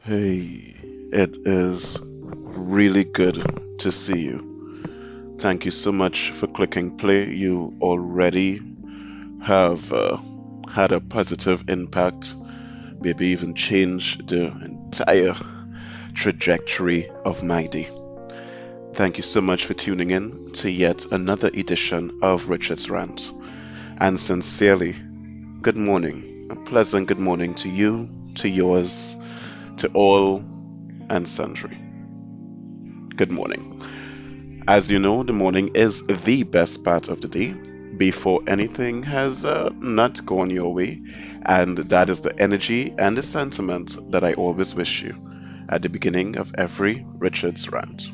Hey, it is really good to see you. Thank you so much for clicking play. You already have had a positive impact, maybe even changed the entire trajectory of my day. Thank you so much for tuning in to yet another edition of Richard's Rant. And sincerely, good morning. A pleasant good morning to you, to yours, to all and sundry. Good morning. As you know, the morning is the best part of the day before anything has not gone your way, and that is the energy and the sentiment that I always wish you at the beginning of every Richard's rant.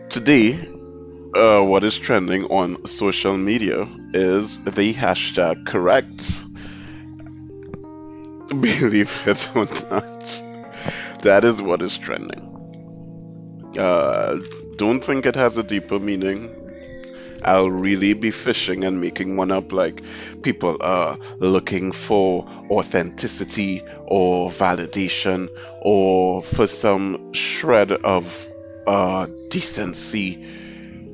Today, what is trending on social media is the hashtag correct. Believe it or not, that is what is trending. Uh, don't think it has a deeper meaning. I'll really be fishing and making one up like people are looking for authenticity or validation or for some shred of decency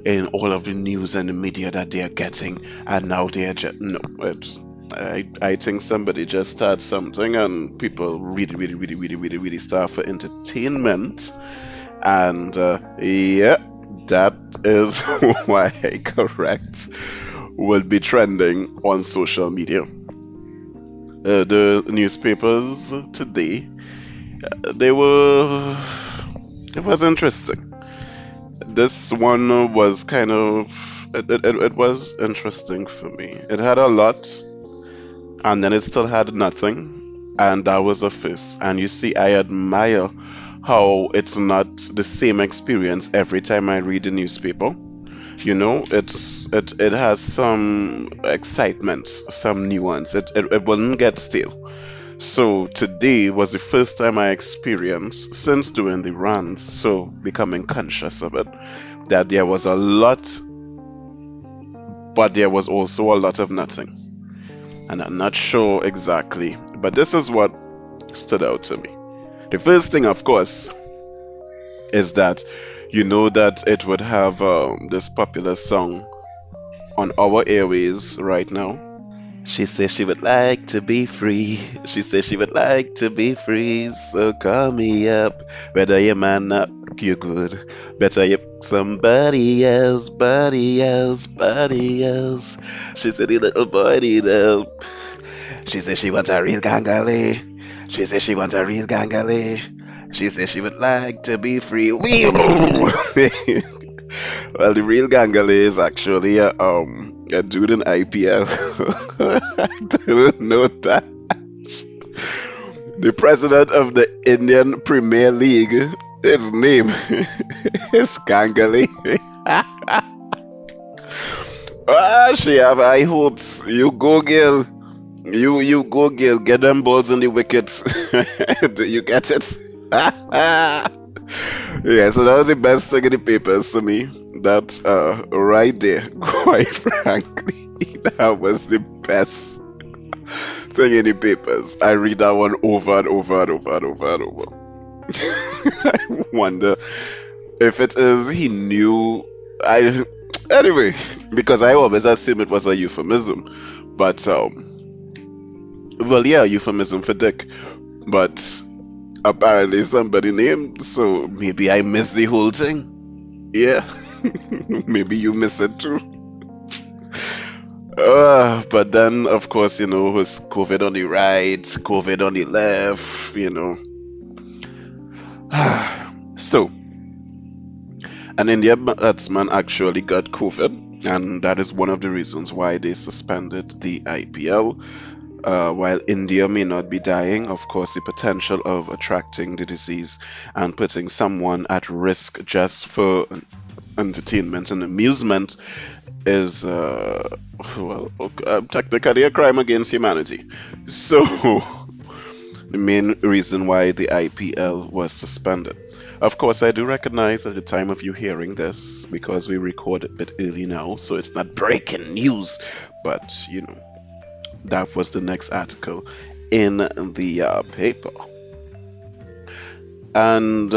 in all of the news and the media that they are getting, and now they are just no. I think somebody just started something and people really start for entertainment and yeah, that is why correct will be trending on social media. The newspapers today, they were, it was interesting. This one was kind of, it was interesting for me. It had a lot, and then it still had nothing, and that was a first. And you see, I admire how it's not the same experience every time I read the newspaper. It has some excitement, some nuance. It wouldn't get stale. So today was the first time I experienced since doing the runs, so becoming conscious of it, that there was a lot, but there was also a lot of nothing. And I'm not sure exactly, but this is what stood out to me. The first thing, of course, is that you know that it would have this popular song on our airways right now. She says she would like to be free. She says she would like to be free. So call me up. Whether your man not you good. Better you somebody else, buddy else, buddy else. She said the little boy need help. She says she wants a real gangali. She says she wants a real gangali. She says she would like to be free. Well, the real gangali is actually a dude in IPL. I didn't know that. The president of the Indian Premier League, his name is Gangali. She have high hopes. You go, girl. You go, girl. Get them balls in the wickets. Do you get it? Yeah, so that was the best thing in the papers to me. That right there, quite frankly, that was the best thing in the papers. I read that one over and over and over and over and over. I wonder if it is he knew. I anyway, because I always assume it was a euphemism, but well, yeah, euphemism for dick, but apparently somebody named, so maybe I missed the whole thing. Yeah, maybe you miss it too. But then, of course, it was COVID on the right, COVID on the left, So, an Indian batsman actually got COVID, and that is one of the reasons why they suspended the IPL. While India may not be dying, of course, the potential of attracting the disease and putting someone at risk just for entertainment and amusement is, well, technically a crime against humanity. So, the main reason why the IPL was suspended. Of course, I do recognize at the time of you hearing this, because we record a bit early now, so it's not breaking news, but that was the next article in the paper. And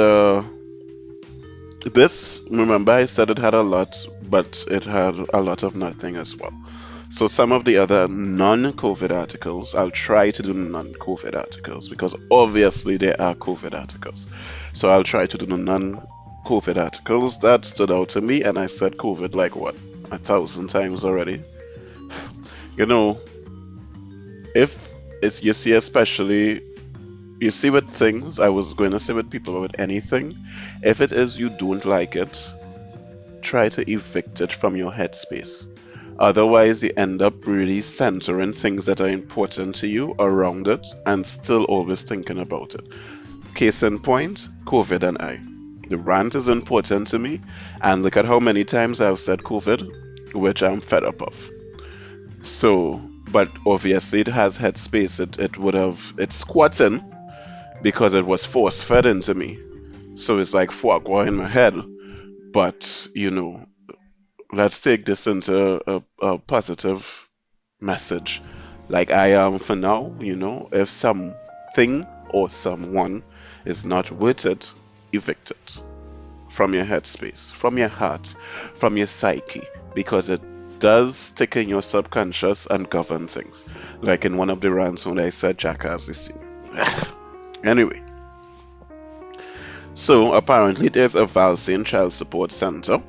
this, remember, I said it had a lot, but it had a lot of nothing as well. So some of the other non-COVID articles, I'll try to do non-COVID articles because obviously there are COVID articles. So I'll try to do the non-COVID articles that stood out to me, and I said COVID like what, 1,000 times already. You know, if it's you see, especially you see with things, I was going to say with people, but with anything, if it is you don't like it, try to evict it from your headspace. Otherwise, you end up really centering things that are important to you around it and still always thinking about it. Case in point, COVID and I. The rant is important to me, and look at how many times I've said COVID, which I'm fed up of. So, but obviously it has headspace. It would have, it's squatting because it was force fed into me. So it's like fuck in my head. But, let's take this into a positive message. Like I am for now, if something or someone is not worth it, evict it from your headspace, from your heart, from your psyche, because it does stick in your subconscious and govern things. Like in one of the rants when I said jackass is anyway, so apparently there's a Valsian child support center,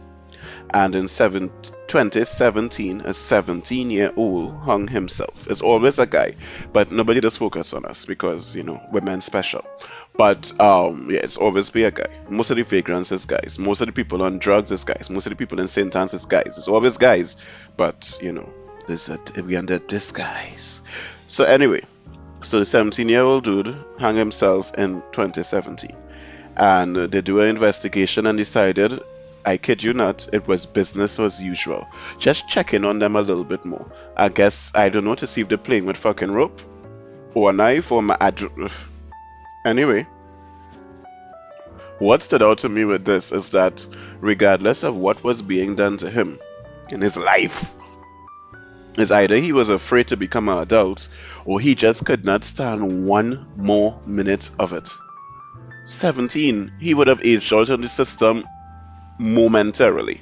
and in 2017, a 17-year-old hung himself. It's always a guy, but nobody does focus on us because, women special. But yeah, it's always be a guy. Most of the vagrants is guys. Most of the people on drugs is guys. Most of the people in St. Anne's is guys. It's always guys, but we under disguise. So anyway, so the 17-year-old dude hung himself in 2017, and they do an investigation and decided, I kid you not, it was business as usual. Just checking on them a little bit more. I guess, I don't know, to see if they're playing with fucking rope or a knife or anyway, what stood out to me with this is that regardless of what was being done to him in his life, is either he was afraid to become an adult or he just could not stand one more minute of it. 17, he would have aged out in the system momentarily.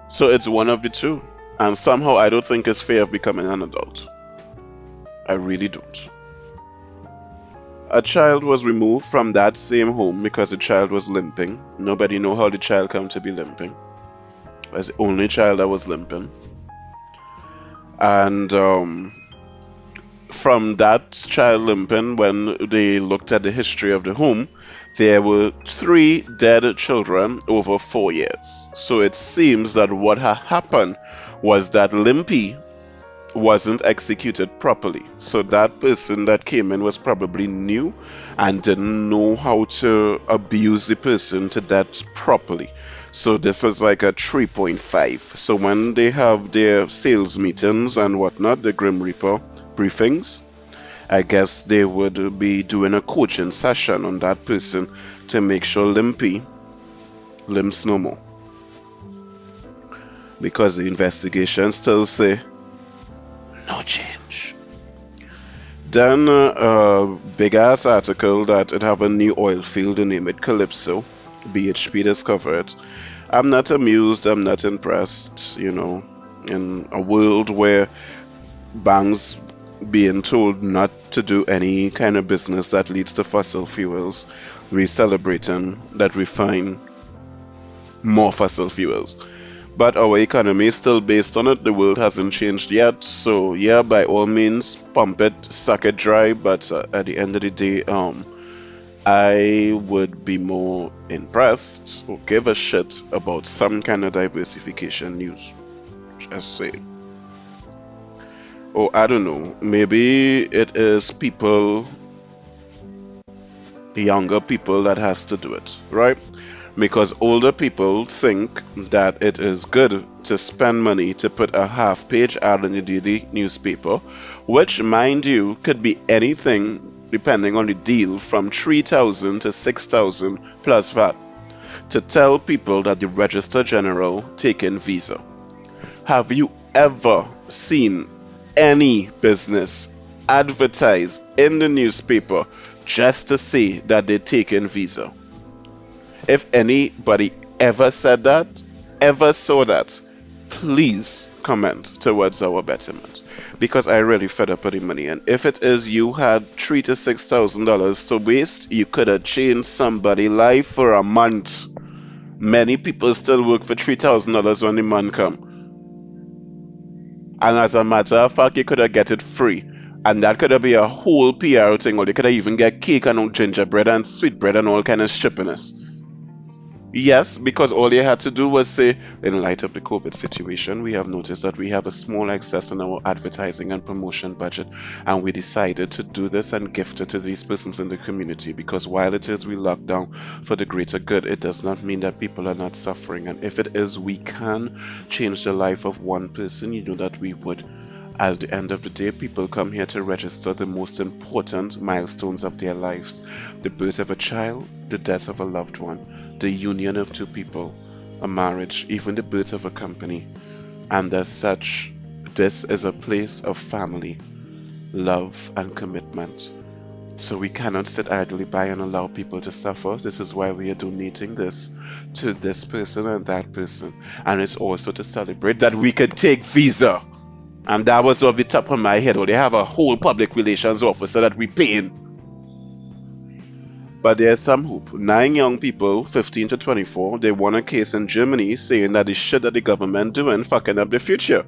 So it's one of the two. And somehow I don't think it's fair of becoming an adult. I really don't. A child was removed from that same home because the child was limping. Nobody know how the child came to be limping. It was the only child that was limping. And from that child limping, when they looked at the history of the home, there were 3 dead children over 4 years. So it seems that what had happened was that Limpy wasn't executed properly. So that person that came in was probably new and didn't know how to abuse the person to death properly. So this is like a 3.5. So when they have their sales meetings and whatnot, the Grim Reaper briefings, I guess they would be doing a coaching session on that person to make sure Limpy limps no more. Because the investigation still say no change. Then a big ass article that it have a new oil field and name it Calypso. BHP discovered. I'm not amused, I'm not impressed, in a world where banks being told not to do any kind of business that leads to fossil fuels, we're celebrating that we find more fossil fuels. But our economy is still based on it. The world hasn't changed yet. So yeah, by all means, pump it, suck it dry. But at the end of the day, I would be more impressed or give a shit about some kind of diversification news. Just say. Or I don't know, maybe it is people, younger people that has to do it, right? Because older people think that it is good to spend money to put a half-page ad in the daily newspaper, which, mind you, could be anything depending on the deal from 3,000 to 6,000 plus VAT, to tell people that the Register General taking visa. Have you ever seen any business advertise in the newspaper just to say that they're taking visa. If anybody ever said that, ever saw that, please comment towards our betterment. Because I really fed up with the money. And if it is you had $3,000 to $6,000 to waste, you could have changed somebody's life for a month. Many people still work for $3,000 when the month come. And as a matter of fact, you could have get it free. And that could have been a whole PR thing, or they could have even get cake and gingerbread and sweetbread and all kind of shippiness. Yes, because all they had to do was say, in light of the COVID situation, we have noticed that we have a small excess in our advertising and promotion budget, and we decided to do this and gift it to these persons in the community. Because while it is we lock down for the greater good, it does not mean that people are not suffering. And if it is we can change the life of one person, you know that we would. At the end of the day, people come here to register the most important milestones of their lives: the birth of a child, the death of a loved one, the union of two people, a marriage, even the birth of a company. And as such, this is a place of family, love, and commitment. So we cannot sit idly by and allow people to suffer. This is why we are donating this to this person and that person. And it's also to celebrate that we can take visa. And that was off the top of my head. Or they have a whole public relations officer that we paying. But there's some hope. 9 young people, 15 to 24, they won a case in Germany saying that the shit that the government doing fucking up the future.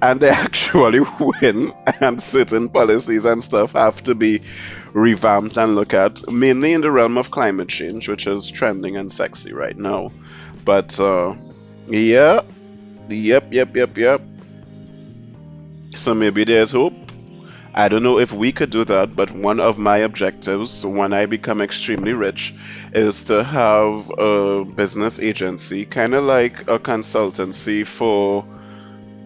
And they actually win, and certain policies and stuff have to be revamped and looked at, mainly in the realm of climate change, which is trending and sexy right now. But yeah, yep. So maybe there's hope. I don't know if we could do that, but one of my objectives when I become extremely rich is to have a business agency, kind of like a consultancy for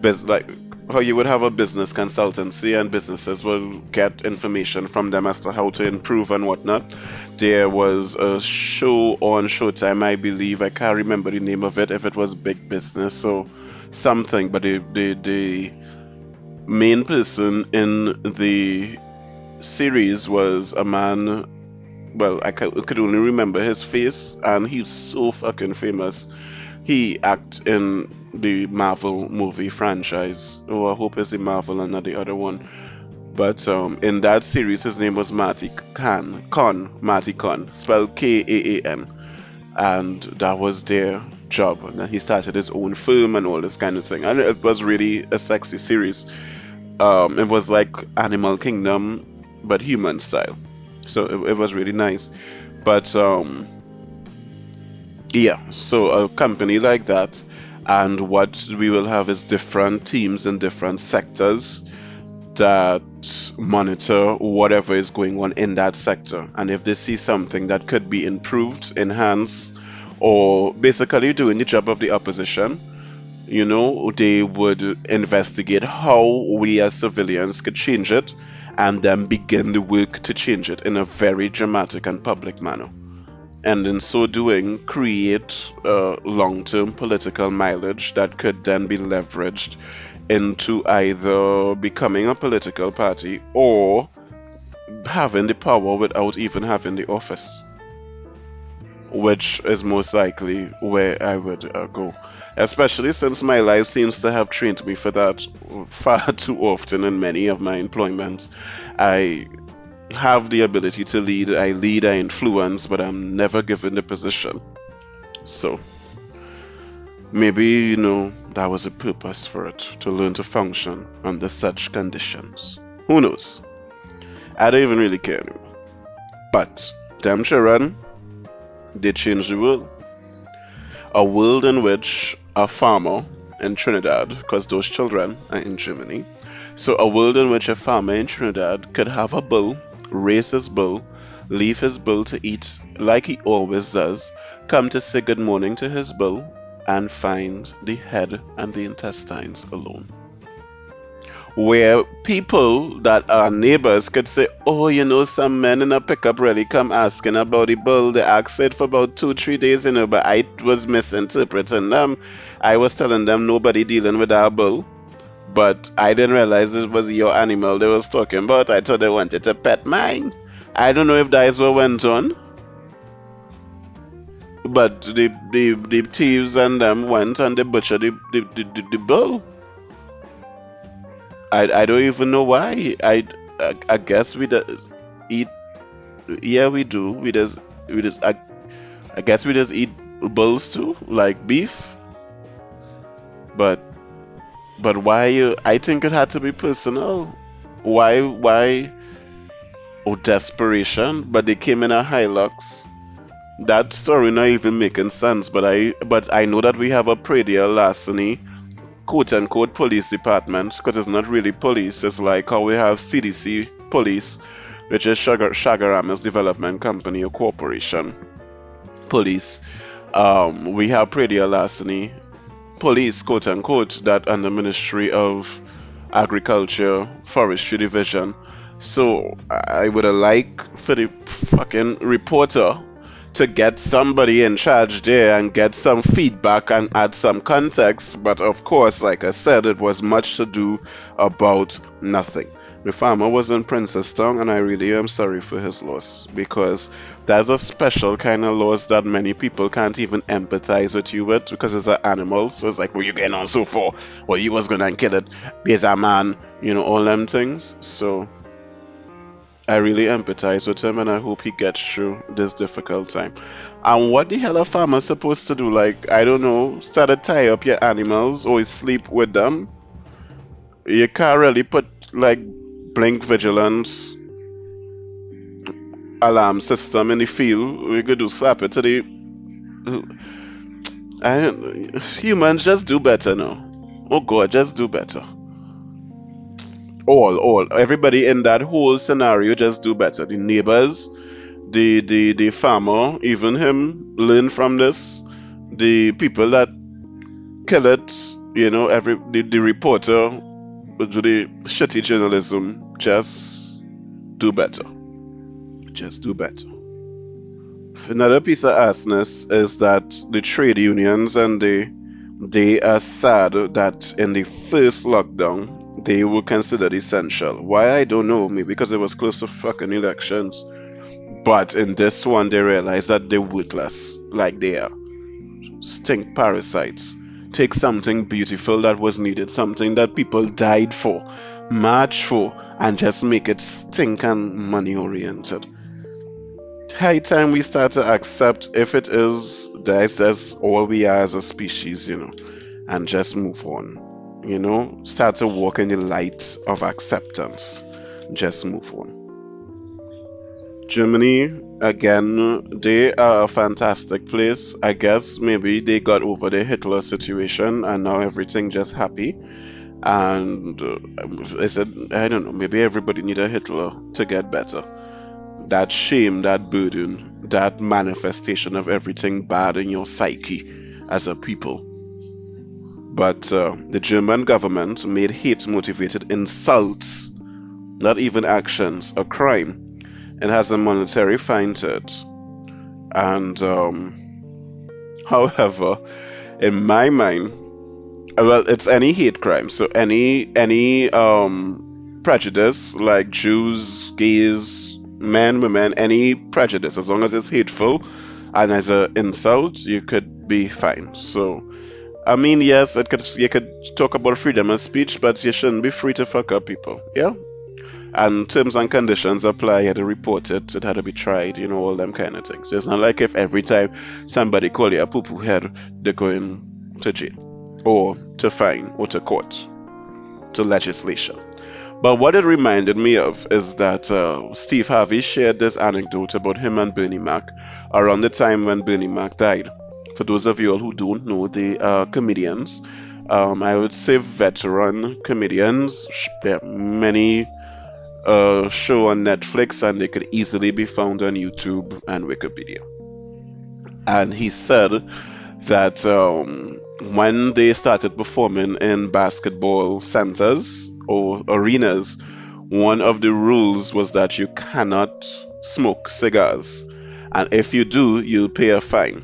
like how you would have a business consultancy and businesses will get information from them as to how to improve and whatnot. There was a show on Showtime, I believe, I can't remember the name of it, if it was Big Business or something, but the main person in the series was a man. Well, I could only remember his face, and he's so fucking famous. He acted in the Marvel movie franchise. Oh, I hope it's the Marvel and not the other one. But in that series, his name was Marty Khan, spelled Kaan, and that was their job. And then he started his own firm and all this kind of thing. And it was really a sexy series. It was like Animal Kingdom, but human style. So it was really nice. But yeah, so a company like that, and what we will have is different teams in different sectors that monitor whatever is going on in that sector. And if they see something that could be improved, enhanced, or basically doing the job of the opposition, you know, they would investigate how we as civilians could change it and then begin the work to change it in a very dramatic and public manner. And in so doing, create long-term political mileage that could then be leveraged into either becoming a political party or having the power without even having the office, which is most likely where I would go. Especially since my life seems to have trained me for that far too often in many of my employments. I have the ability to lead, I influence, but I'm never given the position. So maybe, you know, that was a purpose for it, to learn to function under such conditions. Who knows? I don't even really care anymore. But damn sure run, they changed the world. A world in which a farmer in Trinidad, because those children are in Germany, so a world in which a farmer in Trinidad could have a bull, raise his bull, leave his bull to eat like he always does, come to say good morning to his bull, and find the head and the intestines alone. Where people that are neighbors could say, oh, you know, some men in a pickup really come asking about the bull. They asked it for about 2-3 days, you know, but I was misinterpreting them. I was telling them nobody dealing with our bull. But I didn't realize it was your animal they was talking about. I thought they wanted to pet mine. I don't know if that is what went on, but the thieves and them went and they butchered the bull. I don't even know why. I guess we just eat. Yeah, we do. We just I guess we just eat bulls too, like beef. But why? I think it had to be personal. Why? Oh, desperation. But they came in a Hilux. That story not even making sense. But I know that we have a predial larceny, quote unquote police department, because it's not really police. It's like how we have CDC police, which is Shagarama's development company or corporation police. We have predial larceny police, quote unquote, that under Ministry of Agriculture, Forestry Division. So I would have liked for the fucking reporter to get somebody in charge there and get some feedback and add some context. But of course, like I said, it was much to do about nothing. The farmer was in Princestown, and I really am sorry for his loss because there's a special kind of loss that many people can't even empathize with you with because it's an animal. So it's like, what you getting on so for? Well, you was gonna kill it. There's a man, all them things. So I really empathize with him and I hope he gets through this difficult time. And what the hell are farmers supposed to do? Like, I don't know, start to tie up your animals or sleep with them? You can't really put like blink vigilance alarm system in the field. We could do slap it to the humans just do better now. Oh God, just do better. All everybody in that whole scenario just do better. The neighbors, the farmer, even him learn from this. The people that kill it, the reporter do the shitty journalism. Just do better. Just do better. Another piece of assness is that the trade unions and they are sad that in the first lockdown they were considered essential. Why I don't know, maybe because it was close to fucking elections. But in this one they realized that they're worthless, like they are. Stink parasites. Take something beautiful that was needed, something that people died for, march for, and just make it stink and money oriented. High time we start to accept if it is that's all we are as a species, and just move on. Start to walk in the light of acceptance. Just move on. Germany, again, they are a fantastic place. I guess maybe they got over the Hitler situation and now everything just happy. And I said, I don't know, maybe everybody need a Hitler to get better. That shame, that burden, that manifestation of everything bad in your psyche as a people. But the German government made hate-motivated insults, not even actions, a crime. It has a monetary fine to it. And however, in my mind, well, it's any hate crime. So any prejudice like Jews, gays, men, women, any prejudice, as long as it's hateful and as an insult, you could be fined. So I mean, yes, you could talk about freedom of speech, but you shouldn't be free to fuck up people. Yeah. And terms and conditions apply. You had to report it. It had to be tried. All them kind of things. It's not like if every time somebody call you a poo-poo head, they're going to jail or to fine or to court, to legislation. But what it reminded me of is that Steve Harvey shared this anecdote about him and Bernie Mac around the time when Bernie Mac died. For those of you all who don't know, they are comedians. I would say veteran comedians. There are many show on Netflix and they could easily be found on YouTube and Wikipedia. And he said that when they started performing in basketball centers or arenas, one of the rules was that you cannot smoke cigars. And if you do, you'll pay a fine.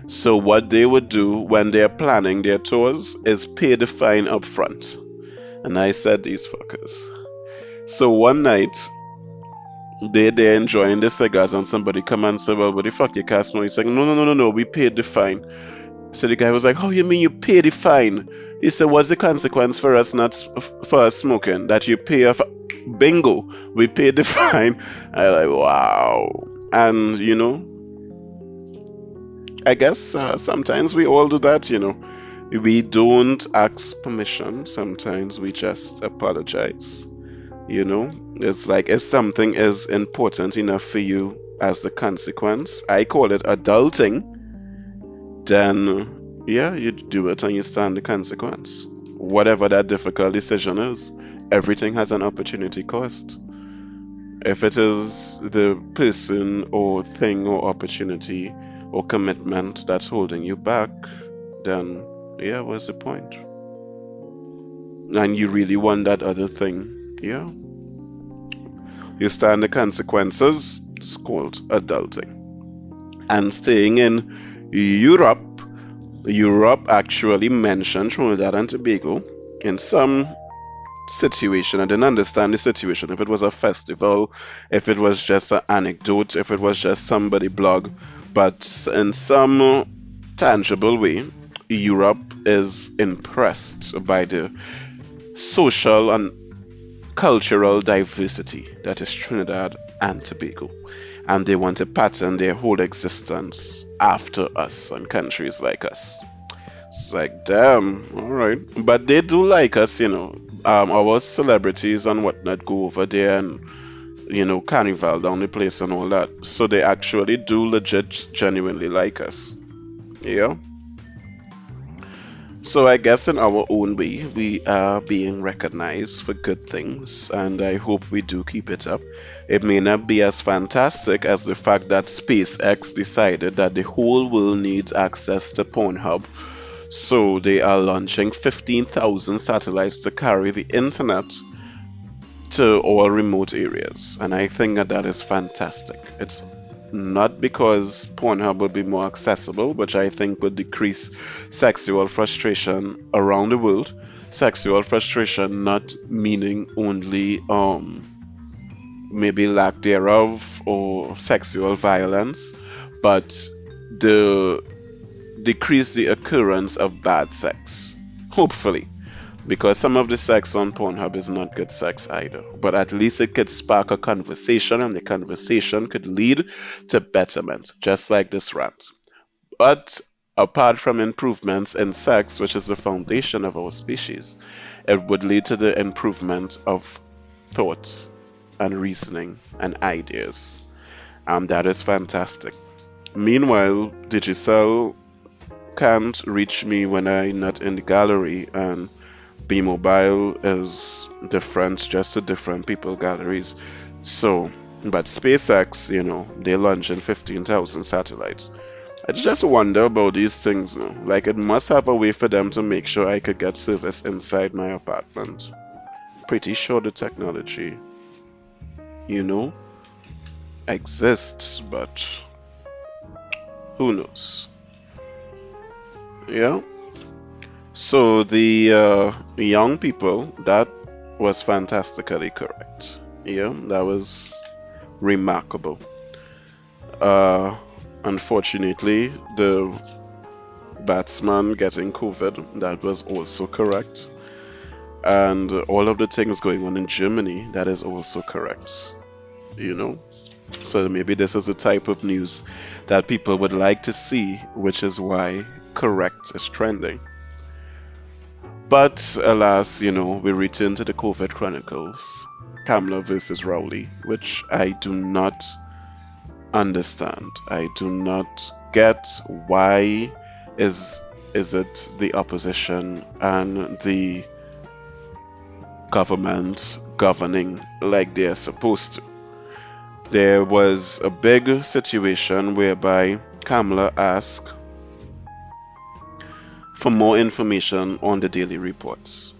So what they would do when they're planning their tours is pay the fine up front. And I said, these fuckers. So one night, they're enjoying the cigars, and somebody come and say, well, what the fuck you can't smoke? He's like, no, no, no, no, no, we paid the fine. So the guy was like, "Oh, you mean you pay the fine?" He said, "What's the consequence for us not for us smoking? That you pay a bingo? We paid the fine." I like, wow. And I guess sometimes we all do that. We don't ask permission. Sometimes we just apologize. It's like if something is important enough for you as a consequence, I call it adulting, then yeah, you do it and you stand the consequence. Whatever that difficult decision is, everything has an opportunity cost. If it is the person or thing or opportunity or commitment that's holding you back, then yeah, what's the point? And you really want that other thing, yeah, you stand the consequences. It's called adulting. And staying in Europe actually mentioned Trinidad and Tobago in some situation. I didn't understand the situation. If it was a festival, if it was just an anecdote, if it was just somebody blog, but in some tangible way, Europe is impressed by the social and cultural diversity that is Trinidad and Tobago. And they want to pattern their whole existence after us and countries like us. It's like, damn, all right. But they do like us, our celebrities and whatnot go over there and, carnival down the place and all that. So they actually do legit, genuinely like us. Yeah. So I guess in our own way, we are being recognized for good things, and I hope we do keep it up. It may not be as fantastic as the fact that SpaceX decided that the whole world needs access to Pornhub, so they are launching 15,000 satellites to carry the internet to all remote areas, and I think that is fantastic. It's not because Pornhub will be more accessible, which I think would decrease sexual frustration around the world. Sexual frustration not meaning only maybe lack thereof or sexual violence, but the decrease the occurrence of bad sex. Hopefully. Because some of the sex on Pornhub is not good sex either. But at least it could spark a conversation, and the conversation could lead to betterment, just like this rant. But apart from improvements in sex, which is the foundation of our species, it would lead to the improvement of thoughts and reasoning and ideas. And that is fantastic. Meanwhile, Digicel can't reach me when I'm not in the gallery, and B Mobile is different, just to different people galleries. So, but SpaceX, they're launching 15,000 satellites. I just wonder about these things now. Like, it must have a way for them to make sure I could get service inside my apartment. Pretty sure the technology, exists, but who knows? Yeah. So the young people, that was fantastically correct. Yeah, that was remarkable. Unfortunately, the batsman getting COVID, that was also correct. And all of the things going on in Germany, that is also correct. So maybe this is the type of news that people would like to see, which is why correct is trending. But alas, we return to the COVID Chronicles, Kamla versus Rowley, which I do not understand. I do not get why is it the opposition and the government governing like they're supposed to. There was a big situation whereby Kamla asked for more information on the daily reports.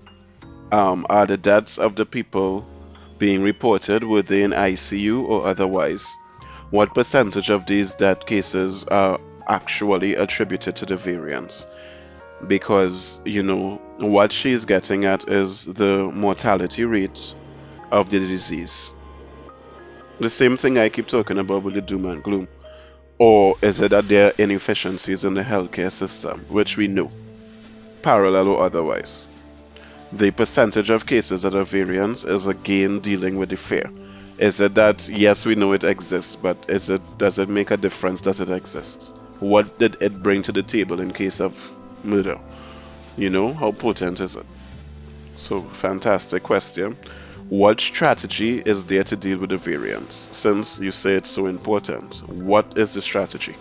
Are the deaths of the people being reported, were they in ICU or otherwise? What percentage of these death cases are actually attributed to the variants? because, what she's getting at is the mortality rate of the disease. The same thing I keep talking about with the doom and gloom. Or is it that there are inefficiencies in the healthcare system, which we know, parallel or otherwise? The percentage of cases that are variants is again dealing with the fear. Is it that, yes, we know it exists, but does it make a difference? Does it exist? What did it bring to the table in case of murder? How potent is it? So, fantastic question. What strategy is there to deal with the variants? Since you say it's so important, what is the strategy?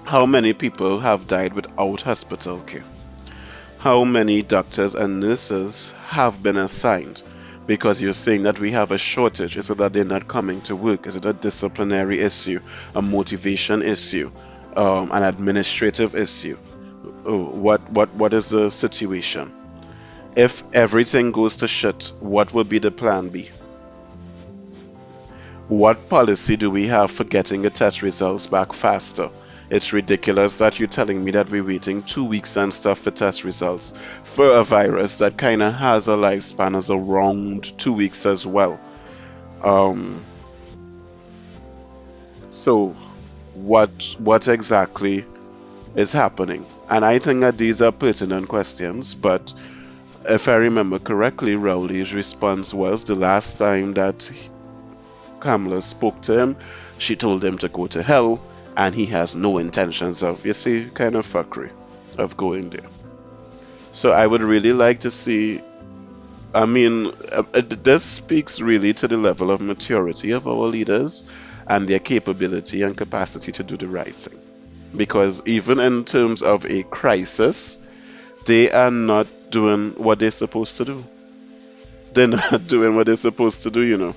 How many people have died without hospital care? How many doctors and nurses have been assigned? Because you're saying that we have a shortage. Is it that they're not coming to work? Is it a disciplinary issue, a motivation issue, an administrative issue? What is the situation? If everything goes to shit, what will be the plan B? What policy do we have for getting the test results back faster? It's ridiculous that you're telling me that we're waiting 2 weeks and stuff for test results for a virus that kind of has a lifespan as around 2 weeks as well. Um, so what exactly is happening? And I think that these are pertinent questions, but if I remember correctly, Rowley's response was the last time that Kamala spoke to him, she told him to go to hell, and he has no intentions of, kind of fuckery of going there. So I would really like to see. I mean, this speaks really to the level of maturity of our leaders and their capability and capacity to do the right thing. Because even in terms of a crisis, they are not doing what they're supposed to do. They're not doing what they're supposed to do.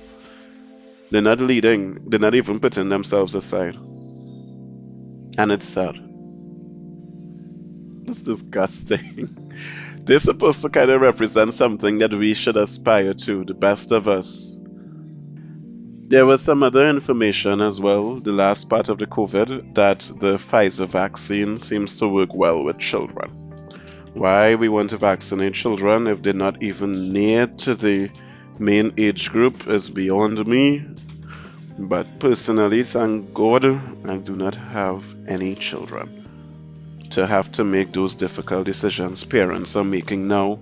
They're not leading. They're not even putting themselves aside. And it's sad. It's disgusting. They're supposed to kind of represent something that we should aspire to, the best of us. There was some other information as well, the last part of the COVID, that the Pfizer vaccine seems to work well with children. Why we want to vaccinate children if they're not even near to the main age group is beyond me. But personally, thank God, I do not have any children to have to make those difficult decisions parents are making now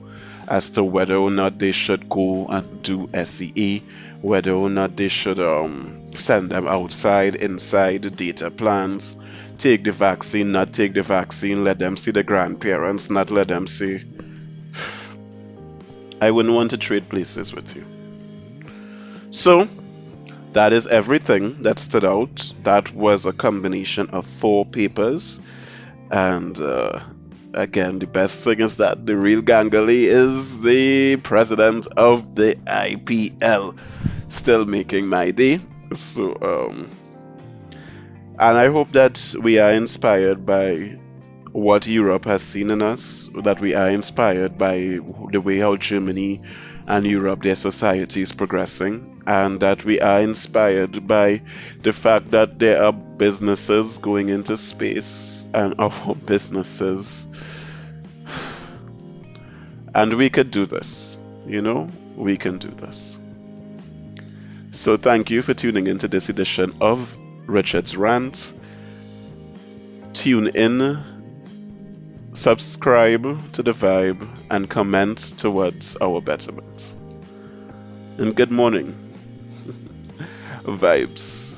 as to whether or not they should go and do SEA, whether or not they should send them outside, inside, data plans, take the vaccine, not take the vaccine, let them see the grandparents, not let them see. I wouldn't want to trade places with you. So, that is everything that stood out. That was a combination of 4 papers. And again, the best thing is that the real Gangali is the president of the IPL, still making my day. So, and I hope that we are inspired by what Europe has seen in us, that we are inspired by the way how Germany and Europe, their society is progressing, and that we are inspired by the fact that there are businesses going into space and our businesses. And we could do this, we can do this. So thank you for tuning into this edition of Richard's Rant. Tune in, subscribe to the vibe, and comment towards our betterment. And good morning, vibes.